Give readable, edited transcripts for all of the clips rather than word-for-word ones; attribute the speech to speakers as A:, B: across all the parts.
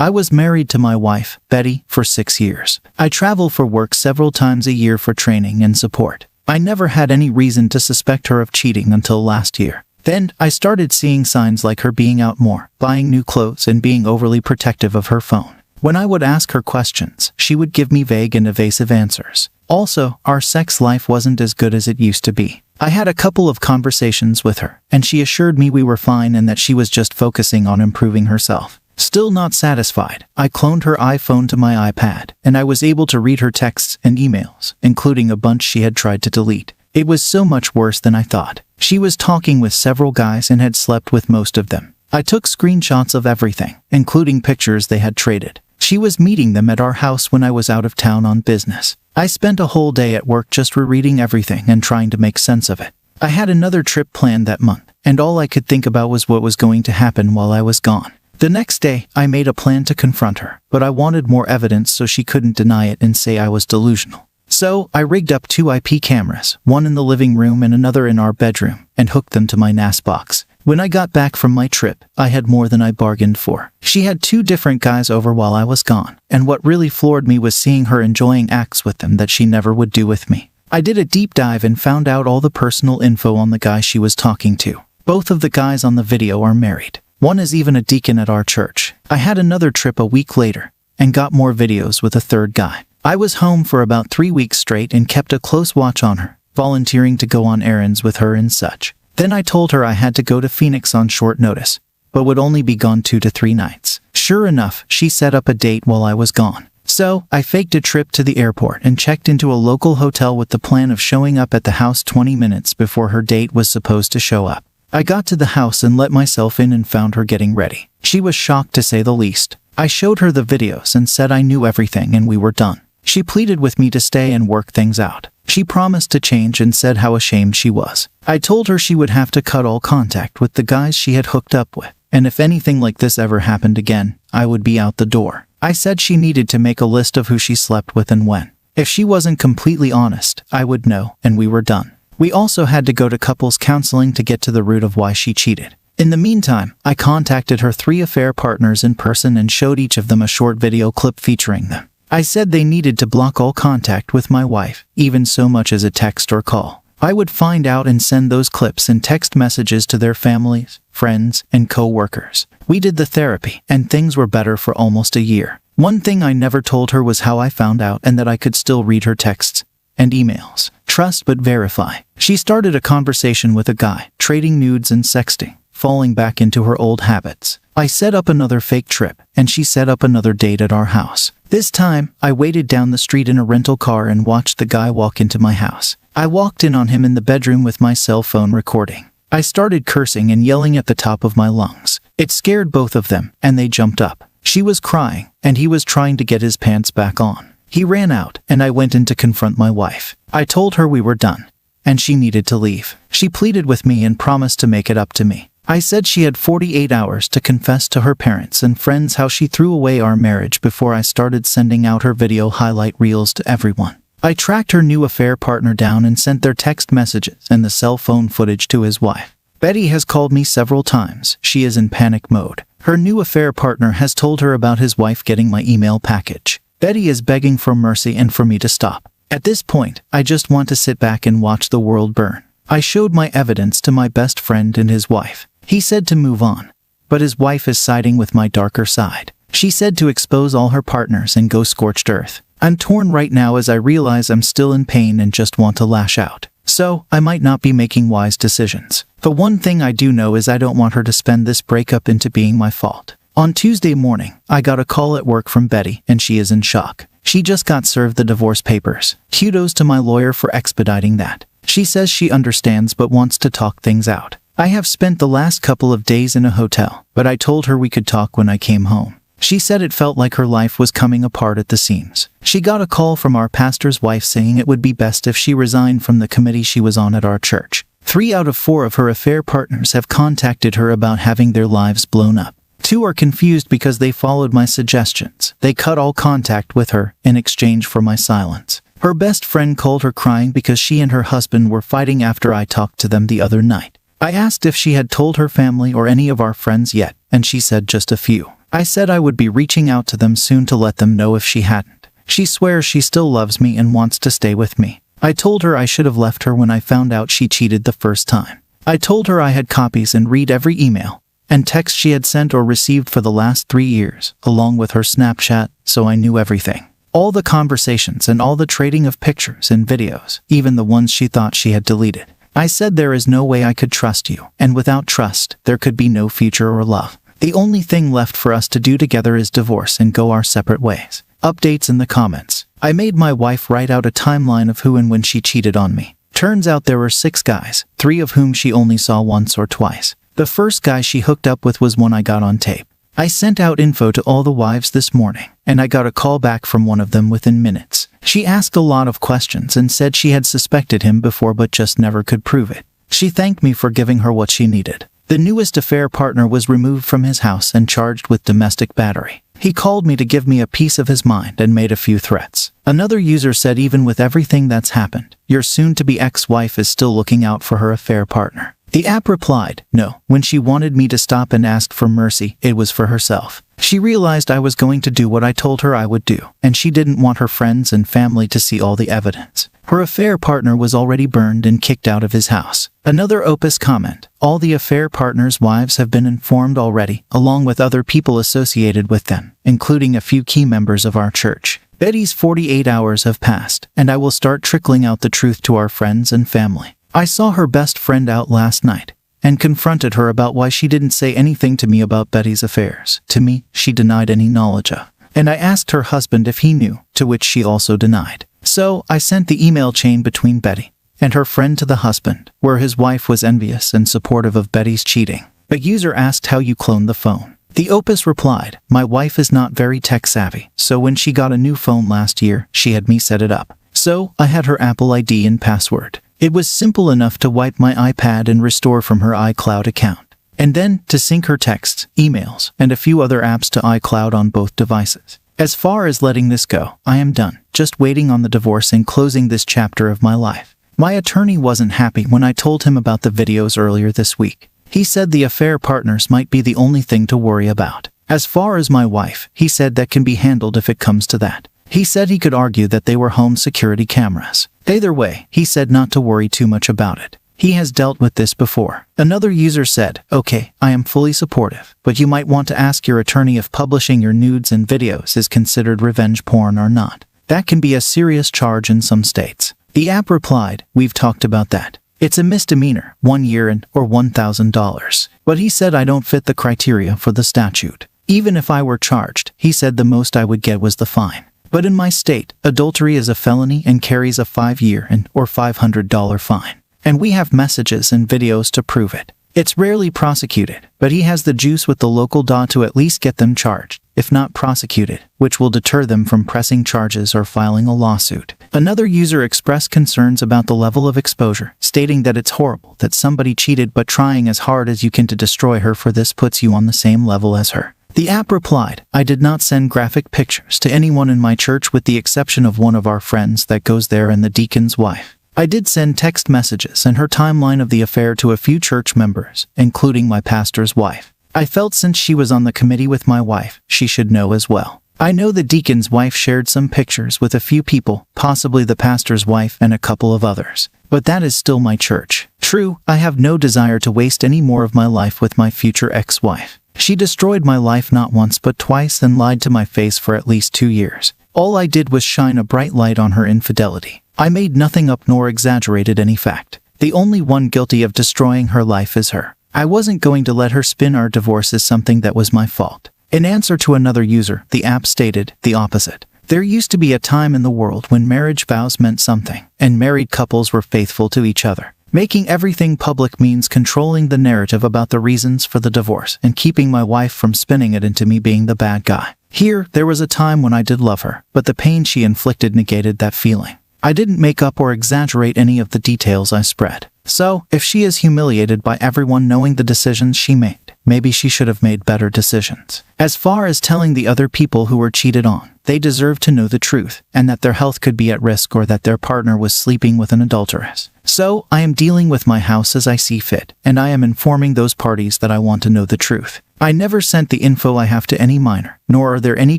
A: I was married to my wife, Betty, for 6 years. I travel for work several times a year for training and support. I never had any reason to suspect her of cheating until last year. Then, I started seeing signs like her being out more, buying new clothes, and being overly protective of her phone. When I would ask her questions, she would give me vague and evasive answers. Also, our sex life wasn't as good as it used to be. I had a couple of conversations with her, and she assured me we were fine and that she was just focusing on improving herself. Still not satisfied, I cloned her iPhone to my iPad, and I was able to read her texts and emails, including a bunch she had tried to delete. It was so much worse than I thought. She was talking with several guys and had slept with most of them. I took screenshots of everything, including pictures they had traded. She was meeting them at our house when I was out of town on business. I spent a whole day at work just rereading everything and trying to make sense of it. I had another trip planned that month, and all I could think about was what was going to happen while I was gone. The next day, I made a plan to confront her, but I wanted more evidence so she couldn't deny it and say I was delusional. So, I rigged up 2 IP cameras, one in the living room and another in our bedroom, and hooked them to my NAS box. When I got back from my trip, I had more than I bargained for. She had 2 different guys over while I was gone, and what really floored me was seeing her enjoying acts with them that she never would do with me. I did a deep dive and found out all the personal info on the guy she was talking to. Both of the guys on the video are married. One is even a deacon at our church. I had another trip a week later, and got more videos with a 3rd guy. I was home for about 3 weeks straight and kept a close watch on her, volunteering to go on errands with her and such. Then I told her I had to go to Phoenix on short notice, but would only be gone 2 to 3 nights. Sure enough, she set up a date while I was gone. So, I faked a trip to the airport and checked into a local hotel with the plan of showing up at the house 20 minutes before her date was supposed to show up. I got to the house and let myself in and found her getting ready. She was shocked to say the least. I showed her the videos and said I knew everything and we were done. She pleaded with me to stay and work things out. She promised to change and said how ashamed she was. I told her she would have to cut all contact with the guys she had hooked up with, and if anything like this ever happened again, I would be out the door. I said she needed to make a list of who she slept with and when. If she wasn't completely honest, I would know, and we were done. We also had to go to couples counseling to get to the root of why she cheated. In the meantime, I contacted her 3 affair partners in person and showed each of them a short video clip featuring them. I said they needed to block all contact with my wife, even so much as a text or call. I would find out and send those clips and text messages to their families, friends, and co-workers. We did the therapy, and things were better for almost a year. One thing I never told her was how I found out and that I could still read her texts and emails. Trust but verify. She started a conversation with a guy, trading nudes and sexting, falling back into her old habits. I set up another fake trip, and she set up another date at our house. This time, I waited down the street in a rental car and watched the guy walk into my house. I walked in on him in the bedroom with my cell phone recording. I started cursing and yelling at the top of my lungs. It scared both of them, and they jumped up. She was crying, and he was trying to get his pants back on. He ran out, and I went in to confront my wife. I told her we were done, and she needed to leave. She pleaded with me and promised to make it up to me. I said she had 48 hours to confess to her parents and friends how she threw away our marriage before I started sending out her video highlight reels to everyone. I tracked her new affair partner down and sent their text messages and the cell phone footage to his wife. Betty has called me several times. She is in panic mode. Her new affair partner has told her about his wife getting my email package. Betty is begging for mercy and for me to stop. At this point, I just want to sit back and watch the world burn. I showed my evidence to my best friend and his wife. He said to move on, but his wife is siding with my darker side. She said to expose all her partners and go scorched earth. I'm torn right now as I realize I'm still in pain and just want to lash out. So, I might not be making wise decisions. The one thing I do know is I don't want her to spend this breakup into being my fault. On Tuesday morning, I got a call at work from Betty, and she is in shock. She just got served the divorce papers. Kudos to my lawyer for expediting that. She says she understands but wants to talk things out. I have spent the last couple of days in a hotel, but I told her we could talk when I came home. She said it felt like her life was coming apart at the seams. She got a call from our pastor's wife saying it would be best if she resigned from the committee she was on at our church. 3 out of 4 of her affair partners have contacted her about having their lives blown up. 2 are confused because they followed my suggestions. They cut all contact with her in exchange for my silence. Her best friend called her crying because she and her husband were fighting after I talked to them the other night. I asked if she had told her family or any of our friends yet, and she said just a few. I said I would be reaching out to them soon to let them know if she hadn't. She swears she still loves me and wants to stay with me. I told her I should have left her when I found out she cheated the first time. I told her I had copies and read every email and text she had sent or received for the last 3 years, along with her Snapchat, so I knew everything. All the conversations and all the trading of pictures and videos, even the ones she thought she had deleted. I said there is no way I could trust you, and without trust, there could be no future or love. The only thing left for us to do together is divorce and go our separate ways. Updates in the comments. I made my wife write out a timeline of who and when she cheated on me. Turns out there were 6 guys, 3 of whom she only saw once or twice. The first guy she hooked up with was one I got on tape. I sent out info to all the wives this morning, and I got a call back from one of them within minutes. She asked a lot of questions and said she had suspected him before but just never could prove it. She thanked me for giving her what she needed. The newest affair partner was removed from his house and charged with domestic battery. He called me to give me a piece of his mind and made a few threats. Another user said even with everything that's happened, your soon-to-be ex-wife is still looking out for her affair partner. The app replied, no, when she wanted me to stop and asked for mercy, it was for herself. She realized I was going to do what I told her I would do, and she didn't want her friends and family to see all the evidence. Her affair partner was already burned and kicked out of his house. Another Opus comment, all the affair partners' wives have been informed already, along with other people associated with them, including a few key members of our church. Betty's 48 hours have passed, and I will start trickling out the truth to our friends and family. I saw her best friend out last night and confronted her about why she didn't say anything to me about Betty's affairs. To me, she denied any knowledge of. And I asked her husband if he knew, to which she also denied. So, I sent the email chain between Betty and her friend to the husband, where his wife was envious and supportive of Betty's cheating. A user asked how you cloned the phone. The Opus replied, my wife is not very tech-savvy, so when she got a new phone last year, she had me set it up. So, I had her Apple ID and password. It was simple enough to wipe my iPad and restore from her iCloud account, and then to sync her texts, emails, and a few other apps to iCloud on both devices. As far as letting this go, I am done, just waiting on the divorce and closing this chapter of my life. My attorney wasn't happy when I told him about the videos earlier this week. He said the affair partners might be the only thing to worry about. As far as my wife, he said that can be handled if it comes to that. He said he could argue that they were home security cameras. Either way, he said not to worry too much about it. He has dealt with this before. Another user said, okay, I am fully supportive, but you might want to ask your attorney if publishing your nudes and videos is considered revenge porn or not. That can be a serious charge in some states. The app replied, we've talked about that. It's a misdemeanor, 1 year and or $1,000. But he said I don't fit the criteria for the statute. Even if I were charged, he said the most I would get was the fine. But in my state, adultery is a felony and carries a 5-year and or $500 fine. And we have messages and videos to prove it. It's rarely prosecuted, but he has the juice with the local law to at least get them charged, if not prosecuted, which will deter them from pressing charges or filing a lawsuit. Another user expressed concerns about the level of exposure, stating that it's horrible that somebody cheated but trying as hard as you can to destroy her for this puts you on the same level as her. The app replied, I did not send graphic pictures to anyone in my church with the exception of one of our friends that goes there and the deacon's wife. I did send text messages and her timeline of the affair to a few church members, including my pastor's wife. I felt since she was on the committee with my wife, she should know as well. I know the deacon's wife shared some pictures with a few people, possibly the pastor's wife and a couple of others. But that is still my church. True, I have no desire to waste any more of my life with my future ex-wife. She destroyed my life not once but twice and lied to my face for at least 2 years. All I did was shine a bright light on her infidelity. I made nothing up nor exaggerated any fact. The only one guilty of destroying her life is her. I wasn't going to let her spin our divorce as something that was my fault. In answer to another user, the app stated the opposite. There used to be a time in the world when marriage vows meant something, and married couples were faithful to each other. Making everything public means controlling the narrative about the reasons for the divorce and keeping my wife from spinning it into me being the bad guy. Here, there was a time when I did love her, but the pain she inflicted negated that feeling. I didn't make up or exaggerate any of the details I spread. So, if she is humiliated by everyone knowing the decisions she made, maybe she should have made better decisions. As far as telling the other people who were cheated on, they deserve to know the truth, and that their health could be at risk or that their partner was sleeping with an adulteress. So, I am dealing with my house as I see fit, and I am informing those parties that I want to know the truth. I never sent the info I have to any minor, nor are there any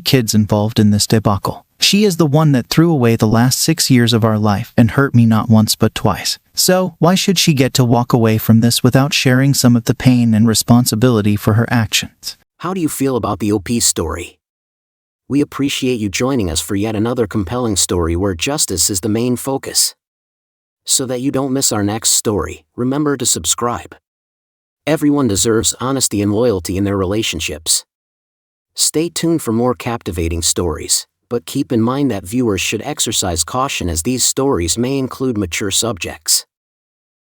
A: kids involved in this debacle. She is the one that threw away the last 6 years of our life and hurt me not once but twice. So, why should she get to walk away from this without sharing some of the pain and responsibility for her actions?
B: How do you feel about the OP story? We appreciate you joining us for yet another compelling story where justice is the main focus. So that you don't miss our next story, remember to subscribe. Everyone deserves honesty and loyalty in their relationships. Stay tuned for more captivating stories, but keep in mind that viewers should exercise caution as these stories may include mature subjects.